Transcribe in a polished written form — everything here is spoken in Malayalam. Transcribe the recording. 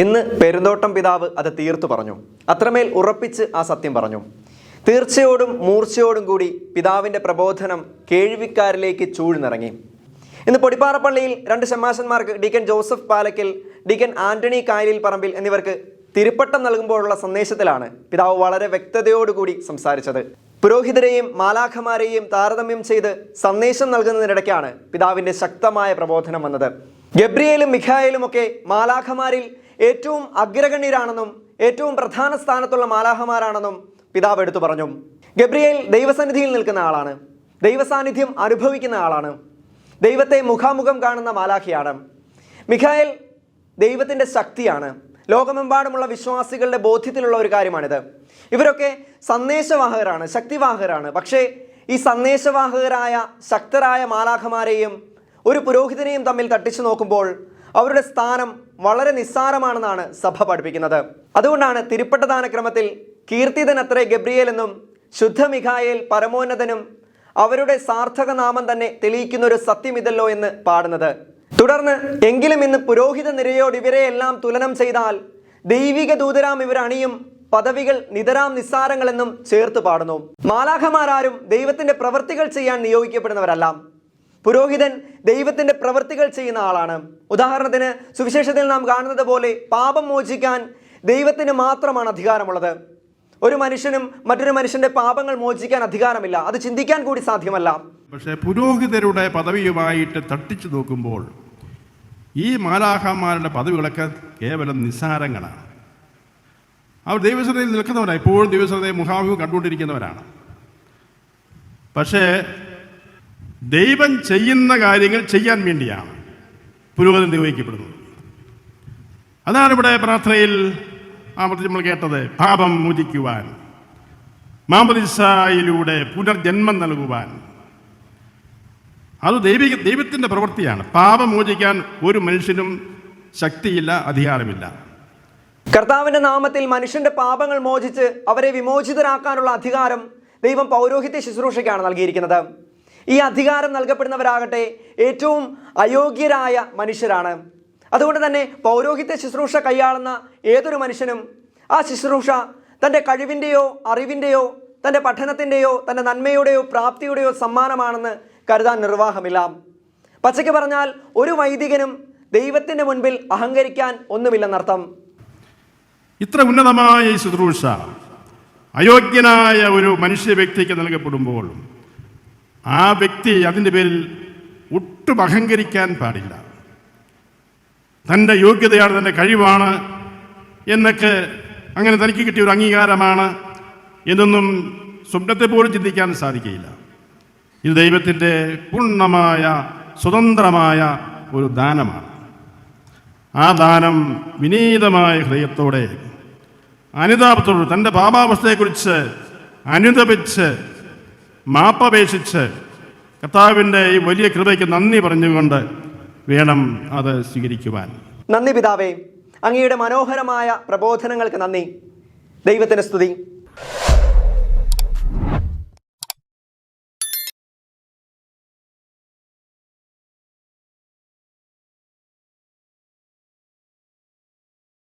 ഇന്ന് പെരുന്തോട്ടം പിതാവ് അത് തീർത്തു പറഞ്ഞു. അത്രമേൽ ഉറപ്പിച്ച് ആ സത്യം പറഞ്ഞു. തീർച്ചയോടും മൂർച്ചയോടും കൂടി പിതാവിൻ്റെ പ്രബോധനം കേൾവിക്കാരിലേക്ക് ചൂഴ്ന്നിറങ്ങി. ഇന്ന് പൊടിപ്പാറപ്പള്ളിയിൽ 2 ശമ്മാശന്മാർക്ക് ഡീക്കൻ ജോസഫ് പാലക്കൽ, ഡീക്കൻ ആന്റണി കായലിൽ പറമ്പിൽ എന്നിവർക്ക് തിരുപ്പട്ടം നൽകുമ്പോഴുള്ള സന്ദേശത്തിലാണ് പിതാവ് വളരെ വ്യക്തതയോടുകൂടി സംസാരിച്ചത്. പുരോഹിതരെയും മാലാഖമാരെയും താരതമ്യം ചെയ്ത് സന്ദേശം നൽകുന്നതിനിടയ്ക്കാണ് പിതാവിൻ്റെ ശക്തമായ പ്രബോധനം വന്നത്. ഗബ്രിയേലും മിഖായേലും ഒക്കെ മാലാഖമാരിൽ ഏറ്റവും അഗ്രഗണ്യരാണെന്നും ഏറ്റവും പ്രധാന സ്ഥാനത്തുള്ള മാലാഖമാരാണെന്നും പിതാവ് എടുത്തു പറഞ്ഞു. ഗബ്രിയേൽ ദൈവസന്നിധിയിൽ നിൽക്കുന്ന ആളാണ്, ദൈവസാന്നിധ്യം അനുഭവിക്കുന്ന ആളാണ്, ദൈവത്തെ മുഖാമുഖം കാണുന്ന മാലാഖയാണ്. മിഖായേൽ ദൈവത്തിൻ്റെ ശക്തിയാണ്. ലോകമെമ്പാടുമുള്ള വിശ്വാസികളുടെ ബോധ്യത്തിലുള്ള ഒരു കാര്യമാണിത്. ഇവരൊക്കെ സന്ദേശവാഹകരാണ്, ശക്തിവാഹകരാണ്. പക്ഷേ ഈ സന്ദേശവാഹകരായ ശക്തരായ മാലാഖമാരെയും ഒരു പുരോഹിതനെയും തമ്മിൽ തട്ടിച്ചു നോക്കുമ്പോൾ അവരുടെ സ്ഥാനം വളരെ നിസ്സാരമാണെന്നാണ് സഭ പഠിപ്പിക്കുന്നത്. അതുകൊണ്ടാണ് തിരുപ്പട്ടദാനക്രമത്തിൽ കീർത്തിതനത്രേ ഗബ്രിയേൽ എന്നും ശുദ്ധ മിഖായേൽ പരമോന്നതനും അവരുടെ സാർത്ഥക നാമം തന്നെ തെളിയിക്കുന്ന ഒരു സത്യം ഇതല്ലോ എന്ന് പാടുന്നത്. തുടർന്ന് എങ്കിലും ഇന്ന് പുരോഹിത നിരയോട് ഇവരെ എല്ലാം തുലനം ചെയ്താൽ ദൈവിക ദൂതരാം ഇവർ അണിയും പദവികൾ നിതരാം നിസ്സാരങ്ങളെന്നും ചേർത്ത് പാടുന്നു. മാലാഖമാരാരും ദൈവത്തിന്റെ പ്രവൃത്തികൾ ചെയ്യാൻ നിയോഗിക്കപ്പെടുന്നവരല്ല. പുരോഹിതൻ ദൈവത്തിന്റെ പ്രവൃത്തികൾ ചെയ്യുന്ന ആളാണ്. ഉദാഹരണത്തിന് സുവിശേഷത്തിൽ നാം കാണുന്നത് പോലെ പാപം മോചിക്കാൻ ദൈവത്തിന് മാത്രമാണ് അധികാരമുള്ളത്. ഒരു മനുഷ്യനും മറ്റൊരു മനുഷ്യന്റെ പാപങ്ങൾ മോചിക്കാൻ അധികാരമില്ല. അത് ചിന്തിക്കാൻ കൂടി സാധ്യമല്ല. പക്ഷേ പുരോഹിതരുടെ പദവിയുമായിട്ട് തട്ടിച്ചു നോക്കുമ്പോൾ ഈ മാലാഖമാരുടെ പദവികളൊക്കെ കേവലം നിസ്സാരങ്ങളാണ്. അവർ ദൈവസഭയിൽ നിൽക്കുന്നവരാണ്, എപ്പോഴും ദൈവസഭയെ മുഖാമുഖം കണ്ടുകൊണ്ടിരിക്കുന്നവരാണ്. പക്ഷേ ദൈവം ചെയ്യുന്ന കാര്യങ്ങൾ ചെയ്യാൻ വേണ്ടിയാണ് പുരോഹിതൻ നിയോഗിക്കപ്പെടുന്നത്. അതാണ് ഇവിടെ പ്രാർത്ഥനയിൽ നമ്മൾ കേട്ടത്. പാപം മോചിക്കുവാൻ, മാമോദീസായിലൂടെ പുനർജന്മം നൽകുവാൻ. അത് ദൈവത്തിൻ്റെ പ്രവൃത്തിയാണ്. പാപം മോചിക്കാൻ ഒരു മനുഷ്യനും ശക്തിയില്ല, അധികാരമില്ല. കർത്താവിന്റെ നാമത്തിൽ മനുഷ്യന്റെ പാപങ്ങൾ മോചിച്ച് അവരെ വിമോചിതരാക്കാനുള്ള അധികാരം ദൈവം പൗരോഹിത്യ ശുശ്രൂഷയ്ക്കാണ് നൽകിയിരിക്കുന്നത്. ഈ അധികാരം നൽകപ്പെടുന്നവരാകട്ടെ ഏറ്റവും അയോഗ്യരായ മനുഷ്യരാണ്. അതുകൊണ്ട് തന്നെ പൗരോഹിത്യ ശുശ്രൂഷ കൈയാളുന്ന ഏതൊരു മനുഷ്യനും ആ ശുശ്രൂഷ തൻ്റെ കഴിവിൻ്റെയോ അറിവിൻ്റെയോ തൻ്റെ പഠനത്തിൻ്റെയോ തൻ്റെ നന്മയുടെയോ പ്രാപ്തിയുടെയോ സമ്മാനമാണെന്ന് കരുതാൻ നിർവാഹമില്ല. പച്ചയ്ക്ക് പറഞ്ഞാൽ ഒരു വൈദികനും ദൈവത്തിൻ്റെ മുൻപിൽ അഹങ്കരിക്കാൻ ഒന്നുമില്ലെന്നർത്ഥം. ഇത്ര ഉന്നതമായ ഈ ശുശ്രൂഷ അയോഗ്യനായ ഒരു മനുഷ്യ വ്യക്തിക്ക് നൽകപ്പെടുമ്പോൾ ആ വ്യക്തി അതിൻ്റെ പേരിൽ ഒട്ടും അഹങ്കരിക്കാൻ പാടില്ല. തൻ്റെ യോഗ്യതയാണ്, തൻ്റെ കഴിവാണ് എന്നൊക്കെ, അങ്ങനെ തനിക്ക് കിട്ടിയ ഒരു അംഗീകാരമാണ് എന്നൊന്നും സ്വപ്നത്തെ പോലും ചിന്തിക്കാൻ സാധിക്കുകയില്ല. ഇത് ദൈവത്തിൻ്റെ പൂർണ്ണമായ സ്വതന്ത്രമായ ഒരു ദാനമാണ്. ആ ദാനം വിനീതമായ ഹൃദയത്തോടെ അനുതാപത്തോട് തൻ്റെ പാപാവസ്ഥയെക്കുറിച്ച് അനുതപിച്ച് മാപ്പപേക്ഷിച്ച് കർത്താവിൻ്റെ ഈ വലിയ കൃപയ്ക്ക് നന്ദി പറഞ്ഞുകൊണ്ട് വേണം അത് സ്വീകരിക്കുവാൻ. നന്ദി പിതാവേ, അങ്ങയുടെ മനോഹരമായ പ്രബോധനങ്ങൾക്ക് നന്ദി. ദൈവത്തിന് സ്തുതി.